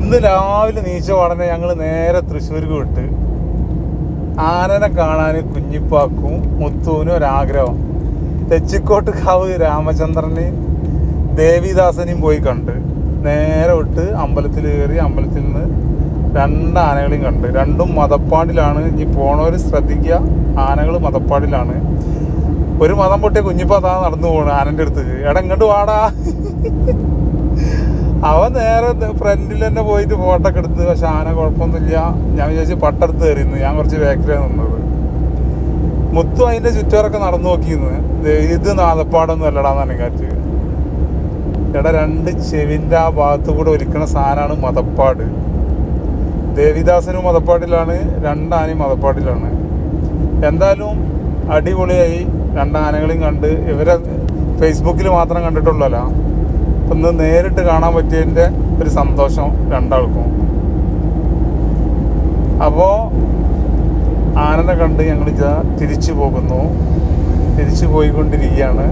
ഇന്ന് രാവിലെ നീച്ച ഉടനെ ഞങ്ങൾ നേരെ തൃശ്ശൂർക്ക് വിട്ട്. ആനനെ കാണാൻ കുഞ്ഞിപ്പാക്കും മുത്തുവിനും ഒരാഗ്രഹം. തെച്ചിക്കോട്ട് കാവ് രാമചന്ദ്രനെയും ദേവിദാസനെയും പോയി കണ്ട് നേരെ വിട്ട് അമ്പലത്തിൽ കയറി. അമ്പലത്തിൽ നിന്ന് 2 ആനകളെയും കണ്ട്. രണ്ടും മതപ്പാടിലാണ്. ഇനി പോണവർ ശ്രദ്ധിക്കുക, ആനകൾ മതപ്പാടിലാണ്. ഒരു മതം പൊട്ടിയ കുഞ്ഞിപ്പ അതാ നടന്നു പോണു ആനൻ്റെ അടുത്ത്. എടാ ഇങ്ങോട്ട് വാടാ. അവൻ നേരെ ഫ്രണ്ടിൽ തന്നെ പോയിട്ട് ഫോട്ടോ ഒക്കെ എടുത്ത്. പക്ഷെ ആന കുഴപ്പമൊന്നുമില്ല. ഞാൻ വിചാരിച്ച് പട്ടെടുത്ത് കയറിയിരുന്നു. ഞാൻ കുറച്ച് ബാക്കിലാണ് നിന്നത്. മുത്തു അതിൻ്റെ ചുറ്റുവരൊക്കെ നടന്നു നോക്കിയിരുന്നു. ഇത് നാദപ്പാടൊന്നും അല്ലടാന്ന് കാറ്റ്. എടാ 2 ചെവിൻ്റെ ആ ഭാഗത്ത് കൂടെ ഒലിക്കണ സാധനമാണ് മതപ്പാട്. ദേവിദാസനും മതപ്പാടിലാണ്, 2 ആനയും മതപ്പാടിലാണ്. എന്തായാലും അടിപൊളിയായി. 2 ആനകളെയും കണ്ട്. ഇവരെ ഫേസ്ബുക്കിൽ മാത്രം കണ്ടിട്ടുള്ളല്ലോ. ഒന്ന് നേരിട്ട് കാണാൻ പറ്റിയതിൻ്റെ ഒരു സന്തോഷം 2 ആൾക്കും. അപ്പോൾ ആനനെ കണ്ട് ഞങ്ങൾ തിരിച്ചു പോകുന്നു. തിരിച്ചു പോയിക്കൊണ്ടിരിക്കുകയാണ്.